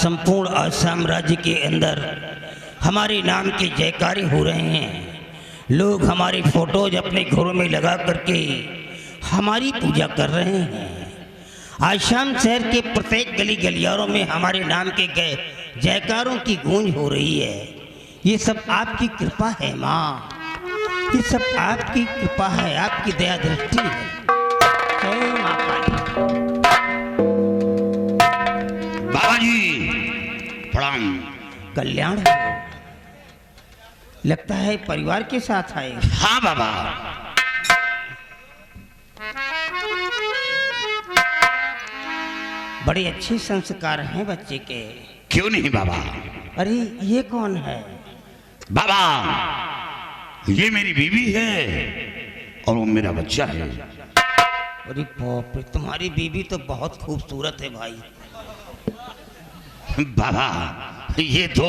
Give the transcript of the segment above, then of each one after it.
संपूर्ण आसाम राज्य के अंदर हमारे नाम के जयकारे हो रहे हैं। लोग हमारे फोटोज अपने घरों में लगा करके हमारी पूजा कर रहे हैं। आसाम शहर के प्रत्येक गली गलियारों में हमारे नाम के जयकारों की गूंज हो रही है। ये सब आपकी कृपा है माँ, ये सब आपकी कृपा है, आपकी दया दृष्टि है। जय माँ काली। बाबा जी प्रणाम। कल्याण हो। लगता है परिवार के साथ आए। हाँ बाबा। बड़े अच्छे संस्कार हैं बच्चे के। क्यों नहीं बाबा। अरे ये कौन है? बाबा ये मेरी बीवी है और वो मेरा बच्चा है। अरे बाप रे, तुम्हारी बीवी तो बहुत खूबसूरत है भाई। बाबा ये तो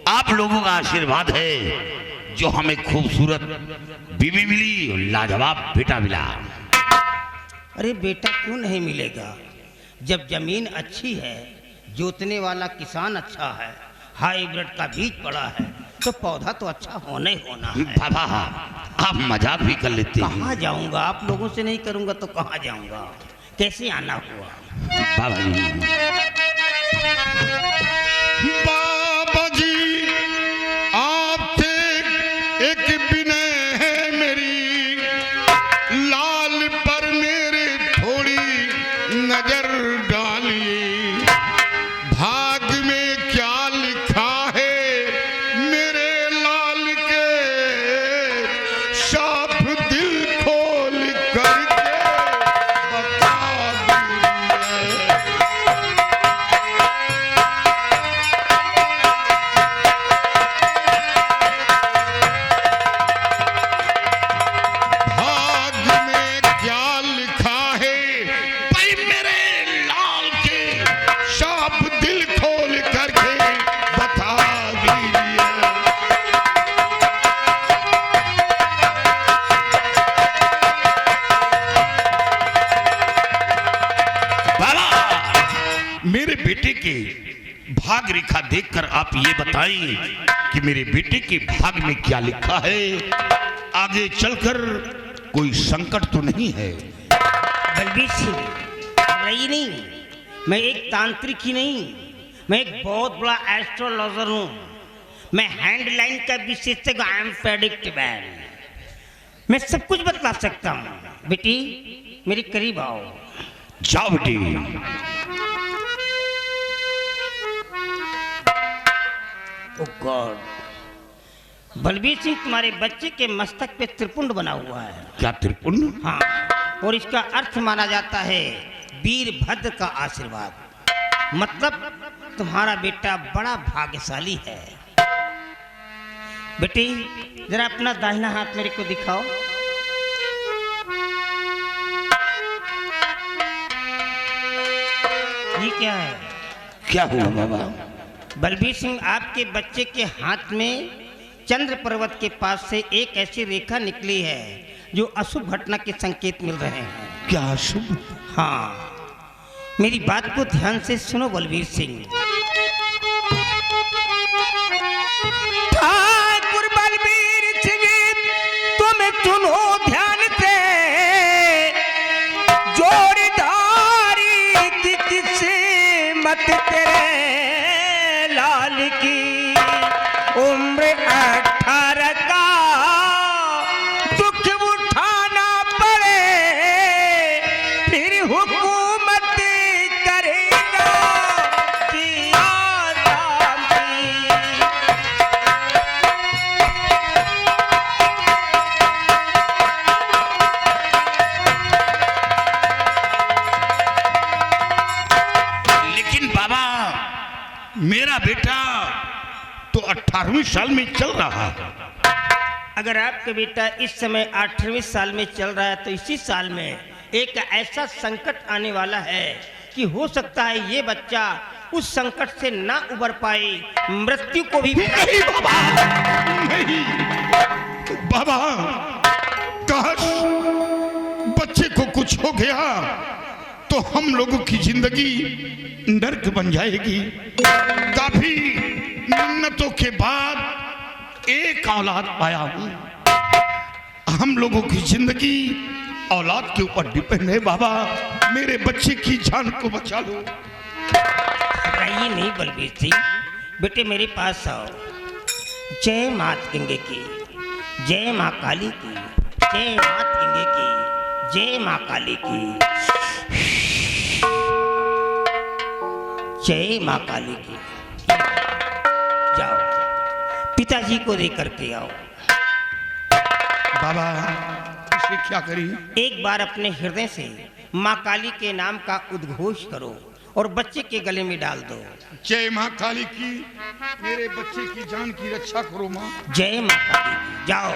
आप लोगों का आशीर्वाद है जो हमें खूबसूरत बीवी मिली और लाजवाब बेटा मिला। अरे बेटा क्यों नहीं मिलेगा? जब जमीन अच्छी है, जोतने वाला किसान अच्छा है, हाइब्रिड का बीज पड़ा है, तो पौधा तो अच्छा होना ही होना है। बाबा आप मजाक भी कर लेते हैं। कहाँ जाऊंगा? आप लोगों से नहीं करूंगा तो कहाँ जाऊंगा? कैसे आना हुआ? बाबा जी बाबा जी आपसे एक विनय है मेरी, लाल पर मेरे थोड़ी नजर डालिए। भाग में क्या लिखा है मेरे लाल के, साफ दिल खोल करके बता दीजिए। भाग में क्या लिखा है भाई मेरे लाल के, साफ दिल खोल करके बता दीजिए। बाबा मेरे बेटे के भाग रेखा देखकर आप ये बताएं कि मेरे बेटे के भाग में क्या लिखा है। आगे चलकर कोई संकट तो नहीं है। बलबीर सिंह, रही नहीं, मैं एक तांत्रिक ही नहीं, मैं एक बहुत बड़ा एस्ट्रोलॉजर हूँ। मैं हैंडलाइन का विशेषज्ञ, आई एम प्रेडिक्टेबल। मैं सब कुछ बतला सकता हूँ। बेटी मेरे करीब आओ। जाओ बेटी। ओ गॉड, बलबीर सिंह तुम्हारे बच्चे के मस्तक पे त्रिपुंड बना हुआ है। क्या त्रिपुंड? हाँ, और इसका अर्थ माना जाता है वीरभद्र का आशीर्वाद। मतलब तुम्हारा बेटा बड़ा भाग्यशाली है। बेटी जरा अपना दाहिना हाथ मेरे को दिखाओ। ये क्या है? क्या हुआ बाबा? बलबीर सिंह, आपके बच्चे के हाथ में चंद्र पर्वत के पास से एक ऐसी रेखा निकली है जो अशुभ घटना के संकेत मिल रहे हैं। क्या अशुभ? हाँ, मेरी बात को ध्यान से सुनो बलबीर सिंह। ठाकुर बलबीर सिंह तुम सुनो ध्यान से, जोड़दारी की किस्मत तेरे लाल की, उम्र 18 का दुख उठाना पड़े, फिर हुकूमत करेगा कि आराम की। लेकिन बाबा मेरा बेटा तो 18वीं साल में चल रहा है। अगर आपका बेटा इस समय 18वीं साल में चल रहा है तो इसी साल में एक ऐसा संकट आने वाला है कि हो सकता है ये बच्चा उस संकट से ना उबर पाए, मृत्यु को भी। नहीं बाबा, नहीं बाबा, काश बच्चे को कुछ हो गया तो हम लोगों की जिंदगी नर्क बन जाएगी। काफी मिन्नतों के बाद एक औलाद पाया हूं। हम लोगों की जिंदगी औलाद के ऊपर डिपेंड है। बाबा मेरे बच्चे की जान को बचा लो। ये नहीं बलबीर सिंह, बेटे मेरे पास आओ। जय मात गंगे की, जय माँ काली की, जय मात गंगे की, जय माँ काली की, जय माँ काली की। जाओ पिताजी को देकर के आओ। बाबा इसे क्या करी? एक बार अपने हृदय से माँ काली के नाम का उद्घोष करो और बच्चे के गले में डाल दो। जय माँ काली की, मेरे बच्चे की जान की रक्षा करो माँ। जय माँ काली की। जाओ,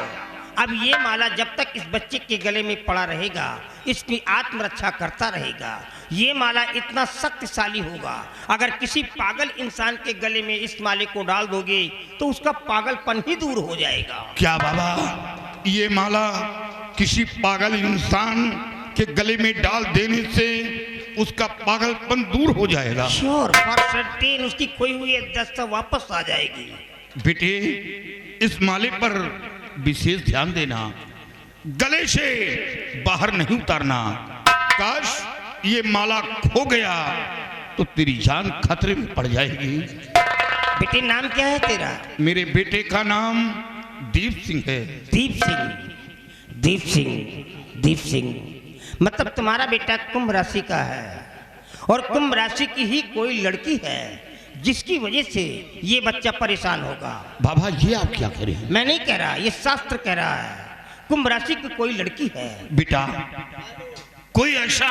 अब ये माला जब तक इस बच्चे के गले में पड़ा रहेगा, इसकी आत्मरक्षा करता रहेगा। ये माला इतना शक्तिशाली होगा, अगर किसी पागल इंसान के गले में इस माले को डाल दोगे तो उसका पागलपन ही दूर हो जाएगा। क्या बाबा ये माला किसी पागल इंसान के गले में डाल देने से उसका पागलपन दूर हो जाएगा? श्योर फॉर सर्टेन उसकी खोई हुई दस्ता वापस आ जाएगी। बेटे इस माले पर विशेष ध्यान देना, गले से बाहर नहीं उतारना। काश ये माला खो गया तो तेरी जान खतरे में पड़ जाएगी। बेटे नाम क्या है तेरा? मेरे बेटे का नाम दीप सिंह है। दीप सिंह, दीप सिंह, दीप सिंह, मतलब तुम्हारा बेटा कुंभ राशि का है और कुंभ राशि की ही कोई लड़की है जिसकी वजह से ये बच्चा परेशान होगा। बाबा ये आप क्या कह रहे हैं? मैं नहीं कह रहा, ये शास्त्र कह रहा है। कुंभ राशि की कोई लड़की है। बेटा कोई ऐसा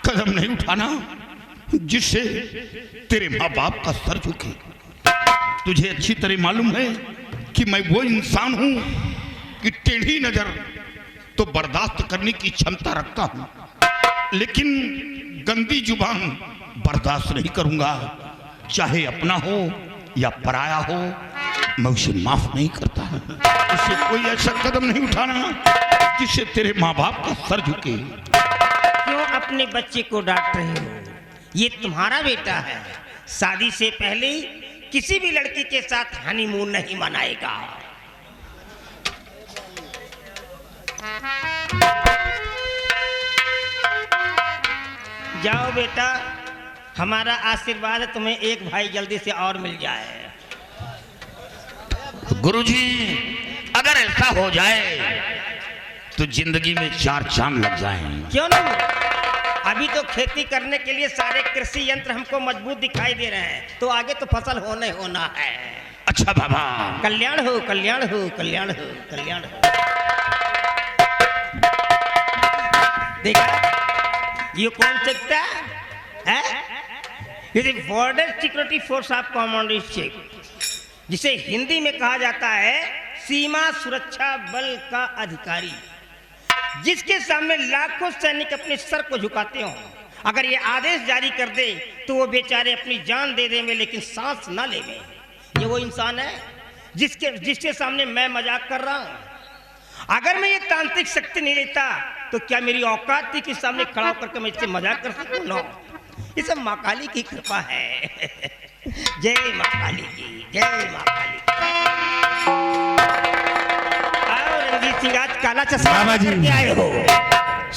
कदम नहीं उठाना जिससे तेरे माँ बाप का सर झुके। तुझे अच्छी तरह मालूम है कि मैं वो इंसान हूं कि टेढ़ी नजर तो बर्दाश्त करने की क्षमता रखता हूं, लेकिन गंदी जुबान बर्दाश्त नहीं करूंगा। चाहे अपना हो या पराया हो, मैं उसे माफ नहीं करता। उसे कोई ऐसा कदम नहीं उठाना जिससे तेरे माँ बाप का सर झुके। क्यों अपने बच्चे को डांट रहे हो? ये तुम्हारा बेटा है, शादी से पहले किसी भी लड़की के साथ हनीमून नहीं मनाएगा। जाओ बेटा, हमारा आशीर्वाद है तुम्हें एक भाई जल्दी से और मिल जाए। गुरुजी अगर ऐसा हो जाए तो जिंदगी में 4 चांद लग जाएं। क्यों नहीं? अभी तो खेती करने के लिए सारे कृषि यंत्र हमको मजबूत दिखाई दे रहे हैं, तो आगे तो फसल होने होना है। अच्छा बाबा, कल्याण हो, कल्याण हो, कल्याण हो, कल्याण हो। देखा ये कौन सकता है? ये बॉर्डर सिक्योरिटी फोर्स ऑफ कमांडरशिप, जिसे हिंदी में कहा जाता है सीमा सुरक्षा बल का अधिकारी, जिसके सामने लाखों सैनिक अपने सर को झुकाते हो। अगर ये आदेश जारी कर दे तो वो बेचारे अपनी जान दे देंगे लेकिन सांस ना लेंगे। ये वो इंसान है जिसके सामने मैं मजाक कर रहा हूं। अगर मैं ये तांत्रिक शक्ति नहीं लेता तो क्या मेरी औकात थी कि सामने खड़ा होकर के मैं इससे मजाक कर सकूं? नो, ये सब माँ काली की कृपा है। जय माँ काली की, जय माँ काली की। आओ रंजीत सिंह, आज काला चश्मा बाबा जी। करके आए हो।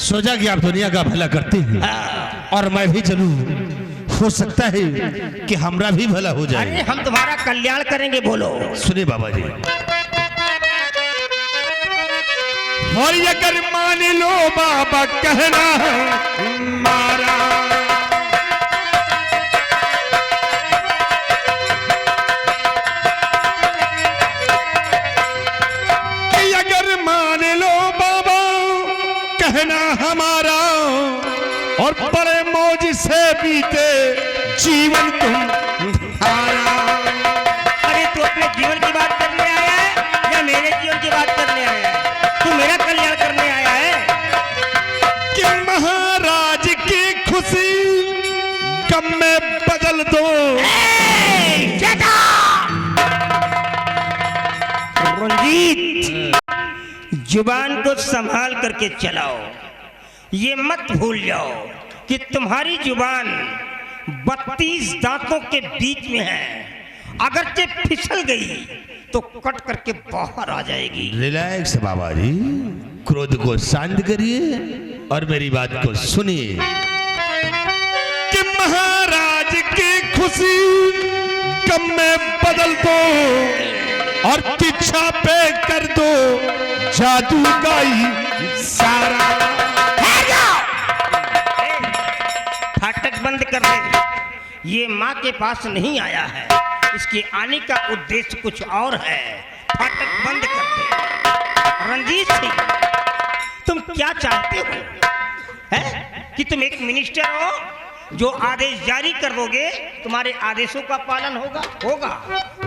सोचा कि आप दुनिया का भला करते हैं हाँ। और मैं भी चलूं। हो सकता है कि हमरा भी भला हो अरे जाए। हम तुम्हारा कल्याण करेंगे, बोलो। सुने बाबा जी, और अगर मान लो बाबा कहना है मारा, कि अगर मान लो बाबा कहना हमारा, और बड़े मौज से बीते जीवन तुम्हारा। अरे तू अपने जीवन की बात करने आया है या मेरे जीवन की बात करने आया है? तू मेरा कल्याण करने आया है? कि महाराज की खुशी गम में बदल दो। रंजीत, जुबान को संभाल करके चलाओ। ये मत भूल जाओ कि तुम्हारी जुबान 32 दांतों के बीच में है, अगरचे फिसल गई तो कट करके बाहर आ जाएगी। रिलैक्स बाबा जी, क्रोध को शांत करिए और मेरी बात को सुनिए कि महाराज की खुशी गम में बदल दो और तिच्छा पे कर दो जादू का ही सारा। फाटक बंद कर दे। ये माँ के पास नहीं आया है, इसके आने का उद्देश्य कुछ और है। फाटक बंद कर दे। रंजीत सिंह, तुम क्या चाहते हो? है कि तुम एक मिनिस्टर हो जो आदेश जारी कर दोगे, तुम्हारे आदेशों का पालन होगा,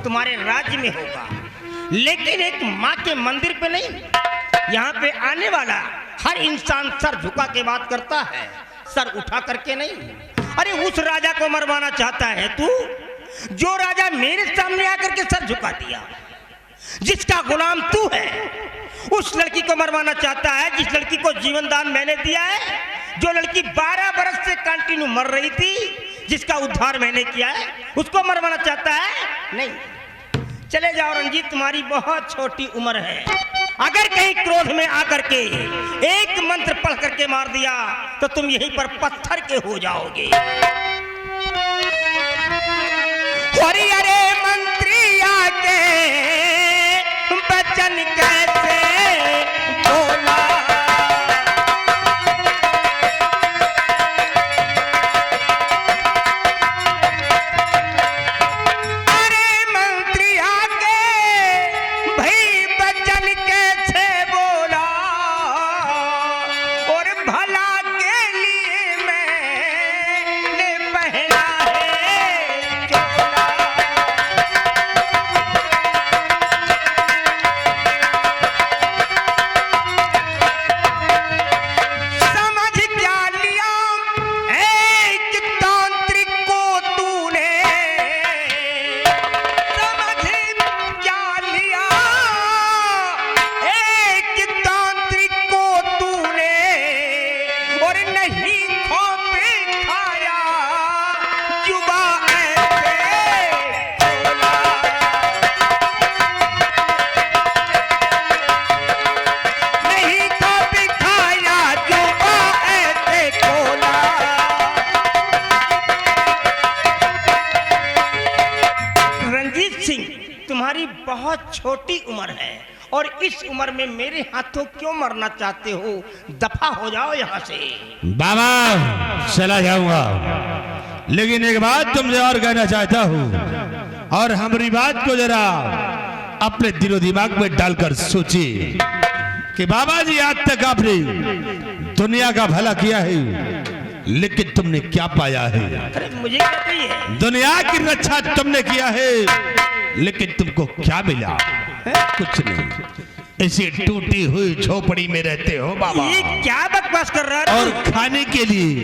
तुम्हारे राज्य में होगा, लेकिन एक माँ के मंदिर पे नहीं। यहाँ पे आने वाला हर इंसान सर झुका के बात करता है, सर उठा करके नहीं। अरे उस राजा को मरवाना चाहता है तू, जो राजा मेरे सामने आकर के सर झुका दिया, जिसका गुलाम तू है। उस लड़की को मरवाना चाहता है जिस लड़की को जीवन दान मैंने दिया है, जो लड़की 12 बरस से कंटिन्यू मर रही थी, जिसका उद्धार मैंने किया है, उसको मरवाना चाहता है। नहीं, चले जाओ रंजीत, तुम्हारी बहुत छोटी उम्र है। अगर कहीं क्रोध में आकर के एक मंत्र पढ़ करके मार दिया तो तुम यहीं पर पत्थर के हो जाओगे। अरे अरे मंत्री आके बचन कैसे बोला, अरे मंत्री आके भाई बचन कैसे बोला, और भला के लिए मैंने पहना है चोला। समझ क्या लिया एक तांत्रिक को तूने, समझ क्या लिया एक तांत्रिक को तूने, और नहीं खोपे खाया जुबा ऐसे खोला। नहीं खोपे खाया जुबा ऐसे खोला। रंजीत सिंह, तुम्हारी बहुत छोटी उम्र है और इस उम्र में मेरे हाथों क्यों मरना चाहते हो? दफा हो जाओ यहाँ से। बाबा चला जाऊंगा, लेकिन एक बात तुमसे और कहना चाहता हूँ, और हमारी बात को जरा अपने दिलो दिमाग में डालकर सोचिए कि बाबा जी आज तक आपने दुनिया का भला किया है, लेकिन तुमने क्या पाया है? अरे मुझे क्या चाहिए? दुनिया की रक्षा तुमने किया है, लेकिन तुमको क्या मिला? कुछ नहीं, ऐसी टूटी हुई झोपड़ी में रहते हो बाबा, ये क्या बकवास कर रहा है? और खाने के लिए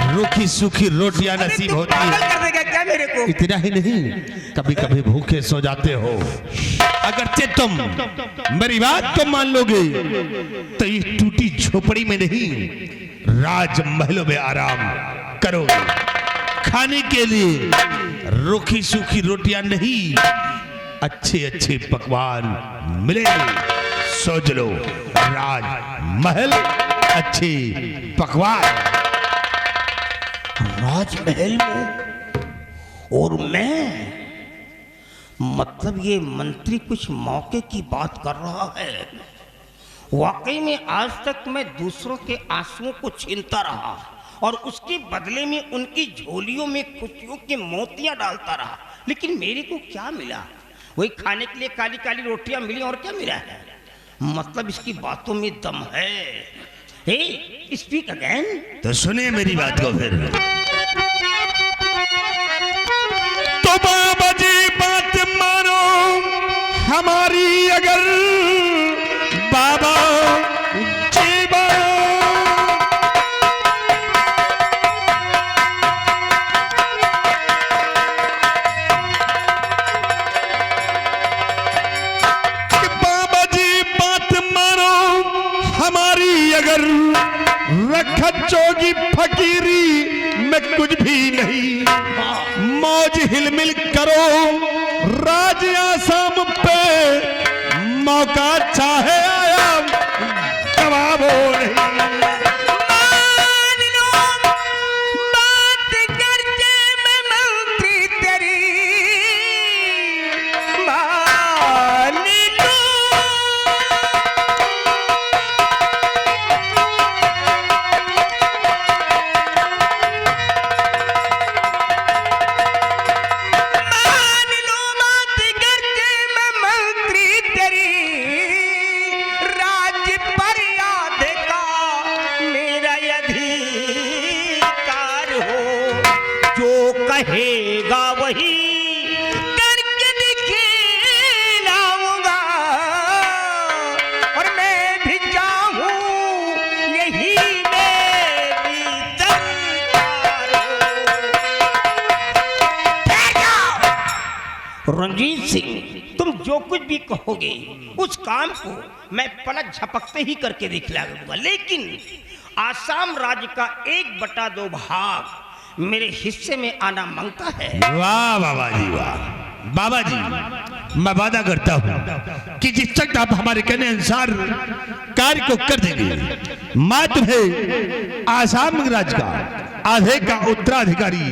रूखी सूखी रोटियां नसीब होती पागल है। कर देगा क्या मेरे को? इतना ही नहीं, कभी कभी भूखे सो जाते हो। अगरचे तुम मेरी बात को मान लोगे तो इस टूटी झोपड़ी में नहीं, राजमहलों में आराम करोगे। खाने के लिए रूखी सूखी रोटियां नहीं, अच्छे अच्छे पकवान मिलेंगे। सोच लो, राजमहल, अच्छे पकवान। राजमहल में और मैं, मतलब ये मंत्री कुछ मौके की बात कर रहा है। वाकई में आज तक मैं दूसरों के आंसुओं को छीनता रहा और उसके बदले में उनकी झोलियों में खुशियों के मोतियां डालता रहा, लेकिन मेरे को क्या मिला? वही खाने के लिए काली काली रोटियां मिली, और क्या मिला है? मतलब इसकी बातों में दम है। हे, स्पीक अगेन। तो सुनिए मेरी बात को फिर। तो बाबा जी बात मानो हमारी, अगर बाबा जी बाबा जी बात मानो हमारी, अगर रखा जोगी फकीरी में कुछ भी नहीं, मौज हिलमिल करो राज आसाम पे, मौका चाहे आया गवाबो नहीं। कहेगा वही करके दिखलाऊंगा, और मैं भी चाहूं यही मेरी दरकार हो। रंजीत सिंह, तुम जो कुछ भी कहोगे उस काम को मैं पलक झपकते ही करके दिखलाऊंगा, लेकिन आसाम राज्य का 1/2 भाग मेरे हिस्से में आना मांगता है। वाह बाबा जी वाह। बाबा जी, मैं वादा करता हूँ कि जिस तक आप हमारे कहने अनुसार कार्य को कर देंगे, मैं तुम्हें आसाम राज्य का आधे का उत्तराधिकारी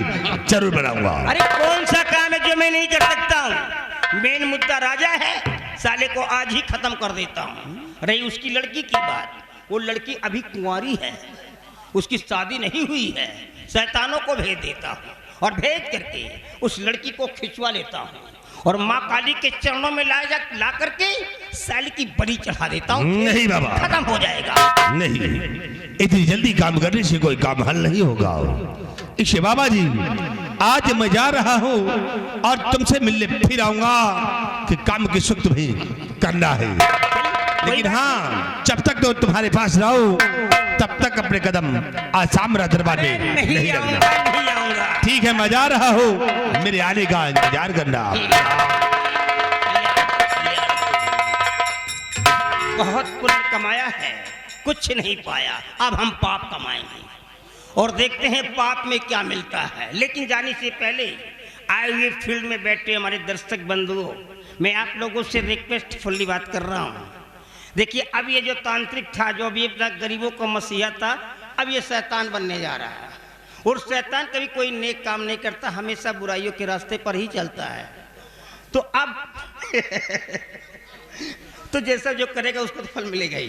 जरूर बनाऊंगा। अरे कौन सा काम है जो मैं नहीं कर सकता हूँ? मेन मुद्दा राजा है, साले को आज ही खत्म कर देता हूँ। रही उसकी लड़की की बात, वो लड़की अभी कुंवारी है, उसकी शादी नहीं हुई है। शैतानों को भेज देता हूँ और भेज करके उस लड़की को खिंचवा लेता हूँ और माँ काली के चरणों में ला करके साली की बलि चढ़ा देता हूँ। नहीं बाबा, खत्म हो जाएगा। नहीं, इतनी जल्दी काम करने से कोई काम हल नहीं होगा। इसे बाबा जी, आज मैं जा रहा हूँ और तुमसे मिलने फिर आऊंगा कि काम की सुख तुम्हें करना है, लेकिन हाँ, जब तक तो तुम्हारे पास रहो तब तक अपने कदम आसाम दरबार में नहीं रखना। नहीं आऊंगा। ठीक है, मैं जा रहा हूँ, मेरे आने का इंतजार करना। बहुत पुण्य कमाया है, कुछ नहीं पाया, अब हम पाप कमाएंगे और देखते हैं पाप में क्या मिलता है। लेकिन जाने से पहले आए हुए फील्ड में बैठे हमारे दर्शक बंधुओं, मैं आप लोगों से रिक्वेस्टफुल्ली बात कर रहा हूँ। देखिए, अब ये जो तांत्रिक था, जो अभी अपना गरीबों को मसीहा था, अब ये शैतान बनने जा रहा है। और शैतान कभी कोई नेक काम नहीं करता, हमेशा बुराइयों के रास्ते पर ही चलता है। तो अब तो जैसा जो करेगा उसको तो फल मिलेगा ही।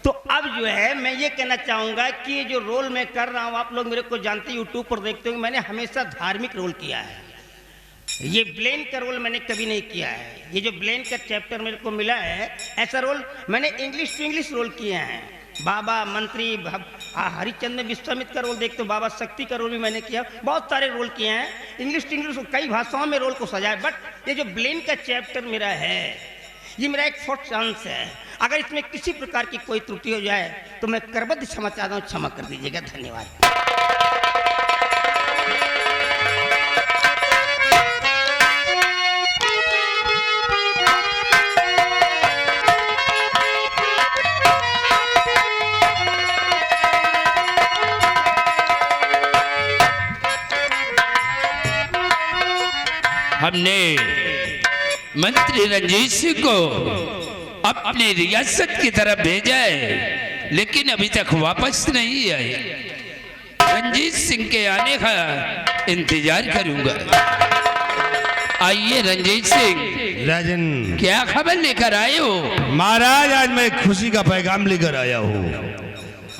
तो अब जो है मैं ये कहना चाहूँगा कि ये जो रोल मैं कर रहा हूँ, आप लोग मेरे को जानते, यूट्यूब पर देखते हो, मैंने हमेशा धार्मिक रोल किया है। ये ब्लेन का रोल मैंने कभी नहीं किया है। ये जो ब्लेन का चैप्टर मेरे को मिला है, ऐसा रोल मैंने इंग्लिश टू इंग्लिश रोल किए हैं। बाबा, मंत्री, हरिचंद्र विश्वामित्र का रोल देखते हो, बाबा शक्ति का रोल भी मैंने किया, बहुत सारे रोल किए हैं इंग्लिश टू इंग्लिश, कई भाषाओं में रोल को सजाया। बट ये जो ब्लेन का चैप्टर मेरा है, ये मेरा एक फोर्थ चांस है। अगर इसमें किसी प्रकार की कोई त्रुटि हो जाए तो मैं करबद्ध क्षमा चाहता हूँ, क्षमा कर दीजिएगा। धन्यवाद। हमने मंत्री रंजीत सिंह को अपनी रियासत की तरफ भेजा है, लेकिन अभी तक वापस नहीं आए। रंजीत सिंह के आने का इंतजार करूंगा। आइए रंजीत सिंह, राजन, क्या खबर लेकर आए हो? महाराज, आज मैं खुशी का पैगाम लेकर आया हूँ।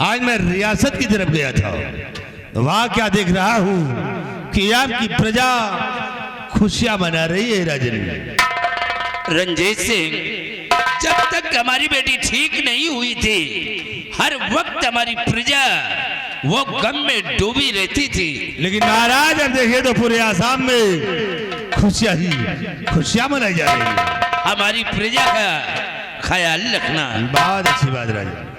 आज मैं रियासत की तरफ गया था, वहां क्या देख रहा हूँ कि आपकी प्रजा खुशियां मना रही है। राजन, रंजीत सिंह, जब तक हमारी बेटी ठीक नहीं हुई थी, हर वक्त हमारी प्रजा वो गम में डूबी रहती थी। लेकिन महाराज, अब देखिए तो पूरे आसाम में खुशियां मनाई जा रही है। हमारी प्रजा का ख्याल रखना। बहुत अच्छी बात राजन।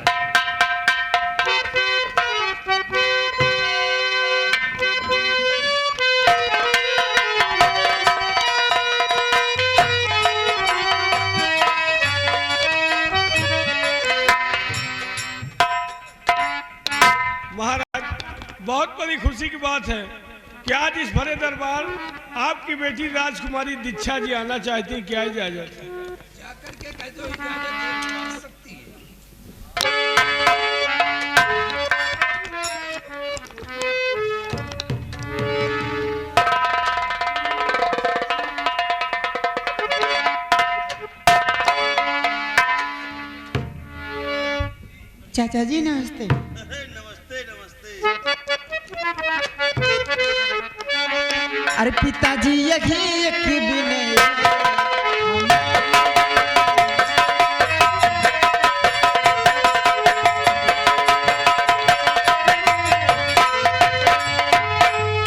बड़ी खुशी की बात है कि आज इस भरे दरबार आपकी बेटी राजकुमारी दीक्षा जी आना चाहती हैं। क्या इजाजत है? चाचा जी नमस्ते। नमस्ते नमस्ते। अरे पिताजी यही एक विनय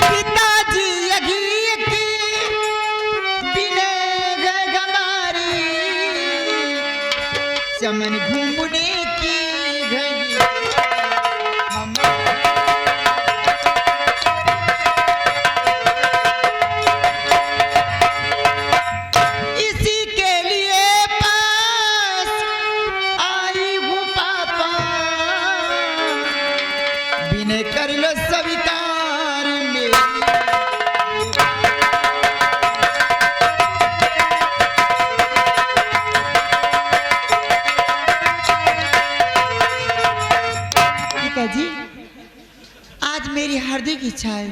पिताजी यही एक विनय गमारी चमन घूमने की घड़ी हम इसी के लिए पास आई हूँ पापा विनय कर लो स्वीकार मेरी पिताजी आज मेरी हार्दिक इच्छा है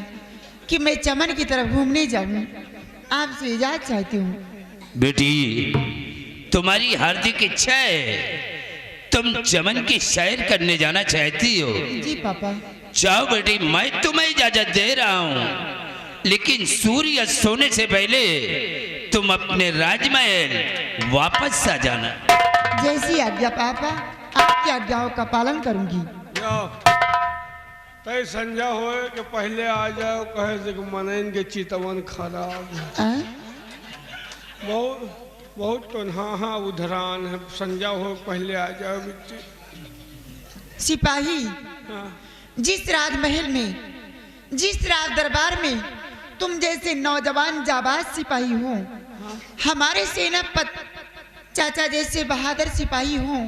कि मैं चमन की तरफ घूमने जाऊं। आपसे इजाजत चाहती हूँ। बेटी तुम्हारी हार्दिक इच्छा है, तुम चमन की सैर करने जाना चाहती हो। जी पापा। जाओ बेटी, मैं तुम्हें इजाजत दे रहा हूँ, लेकिन सूर्य सोने से पहले तुम अपने राजमहल वापस आ जाना। जैसी आज्ञा पापा, आपकी आज्ञाओं का पालन करूंगी। जाओ तय संजय हो कि पहले आ जाओ, कहे से कि मनैन के चितवन खराब है। हाँ? बहुत बहुत तो हाँ उधरान है। संजय हो पहले आ जाओ बिट्टी। सिपाही, हाँ। जिस राजमहल में, जिस राज दरबार में तुम जैसे नौजवान जाबाज सिपाही हो, हमारे सेनापति चाचा जैसे बहादुर सिपाही हो,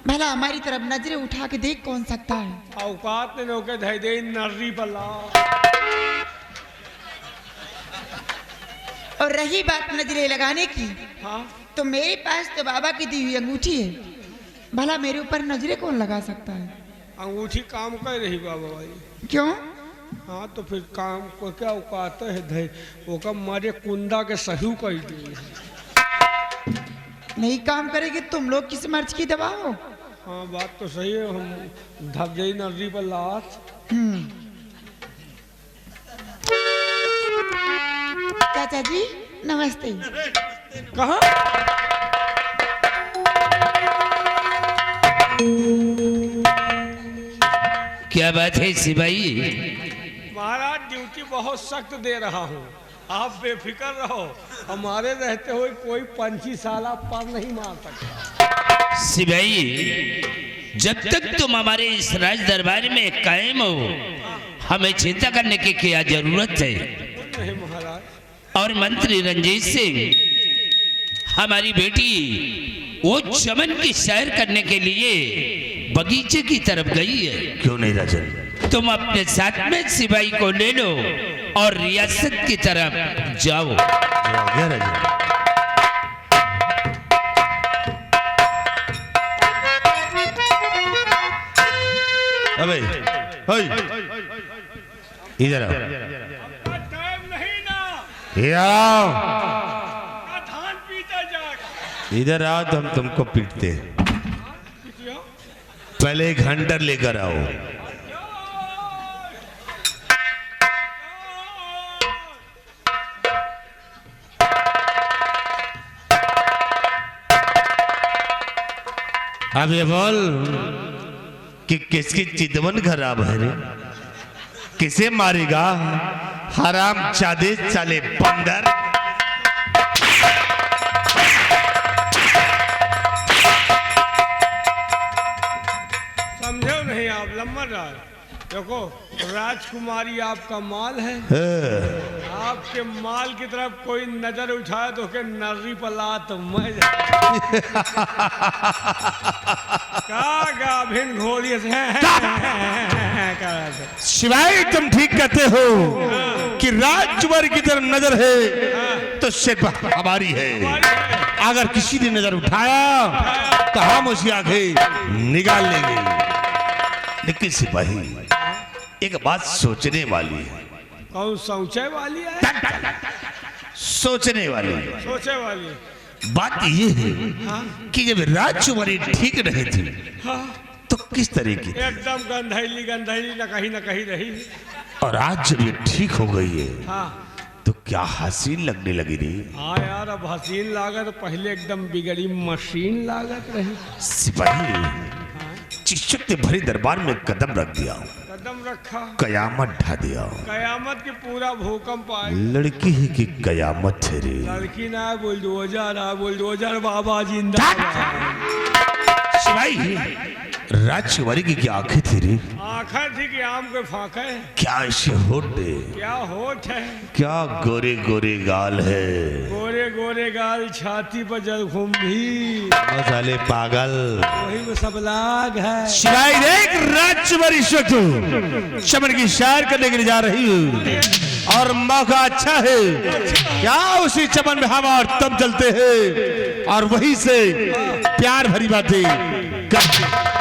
भला हमारी तरफ नजरें उठा के देख कौन सकता है। औकात ने नौके धै दे नर्री बला। और रही बात नजरें लगाने की, हाँ तो मेरे पास तो बाबा की दी हुई अंगूठी है, भला मेरे ऊपर नजरें कौन लगा सकता है। अंगूठी काम कर रही बाबा भाई। क्यों? हाँ तो फिर काम को क्या औकात है धै वो का मारे कुंदा के सहू कर दी। नहीं काम करेगी तुम लोग किस मर्ज की दवा हो। हाँ बात तो सही है। हम धक गई नर्री पर लात। चाचा जी नमस्ते। कहाँ? क्या बात है सिपाही? महाराज ड्यूटी बहुत सख्त दे रहा हूँ, आप बेफिक्र रहो। हमारे रहते हुए कोई पंछी साला पर नहीं मार सकता। सिपाही, जब तक तुम हमारे इस राज दरबार में कायम हो, हमें चिंता करने की क्या जरूरत है। नहीं महाराज। और मंत्री रंजीत सिंह, हमारी बेटी वो चमन की सैर करने के लिए बगीचे की तरफ गई है। क्यों नहीं राजन? तुम अपने साथ में सिपाही को ले लो और रियासत की तरफ जाओ। गया राजन। अबे इधर आओ, टाइम नहीं ना। इधर आओ, धान पीता जाकर। इधर आओ तो हम तुमको पीटते हैं। पहले एक हंटर लेकर आओ। अब ये बोल कि किसकी चितवन खराब है रे? किसे मारेगा? हराम चादे चाले बंदर। समझो नहीं आप लम्बा राज। देखो राजकुमारी आपका माल है। आपके माल की तरफ कोई नजर उठाए तो के नर्री पला तो मैं का गाभिन घोड़ी से कह रहा था? शिवाय तुम ठीक कहते हो कि राजकुमारी की तरफ नजर है तो सिर्फ हमारी है। अगर किसी ने नजर उठाया तो हम उसकी आंखें निकाल लेंगे। लेकिन सिपाही एक बात सोचने वाली है। कौन सोचे वाली है? सोचने वाली सोचे वाली। बात ये है कि जब राजकुमारी ठीक नहीं थी तो किस तरह की थी? एकदम गंधैली गंधैली न कहीं रही। और आज जब ये ठीक हो गई है हाँ तो क्या हसीन लगने लगी रे। हाँ यार, अब हसीन लागत, पहले एकदम बिगड़ी मशीन लागत रही। सिपाही चिशक ने भरी दरबार में कदम रख दिया, कदम रखा, कयामत ढा दिया। कयामत की पूरा भूकंप आए। लड़की ही की कयामत है रे। लड़की ना बुलडोजर बाबा जिंदाबाद। सिपाही राजकुमारी की क्या आंखें थी रे? आंखें थी कि आम के फांके। क्या ऐसे होठ है? क्या होठ है? क्या गोरे गोरे गाल है? गोरे गोरे गाल, छाती पर जलखुम्भी, साले पागल। वही में सब लाग है। शिवाय देख राजकुमारी इस वक्त चमन की सैर करने के लिए जा रही है और मौका अच्छा है। क्या उसी चमन में हम और तब चलते हैं और वहीं से प्यार भरी बातें करते।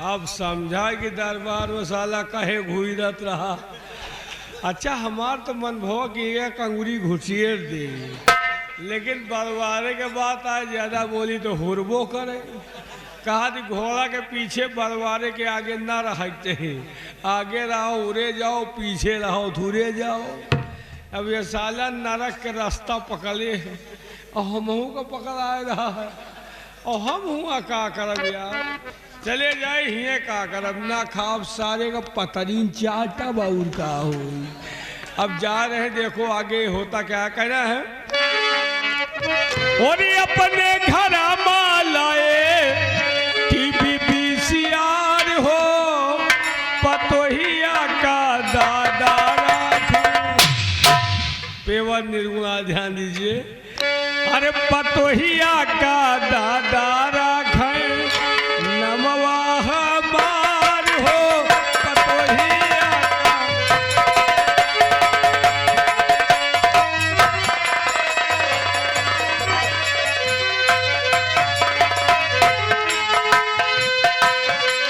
अब समझा कि दरबार में साला कहे घूरत रहा। अच्छा, हमार तो मन भो कि एक अंगुरी घुसिए दे, लेकिन बरवारे के बात आज ज्यादा बोली तो हुरबो करे। कहा कि घोड़ा के पीछे बरवारे के आगे ना रहते हैं, आगे रहो उड़े जाओ, पीछे रहो धुरे जाओ। अब ये साला नरक के रास्ता पकड़े और हमहू को पकड़ाए रहा है और हम हुआ का करब यार। चले जाए हिये का करब, ना खाब सारे का पतरीन चाटा बाउर का हो। अब जा रहे, देखो आगे होता क्या कहना है। और अपने घर मालाए टीवी VCR हो, पतोहिया का दादा पेवर निर्गुणा ध्यान दीजिए। अरे पतोहिया का दादा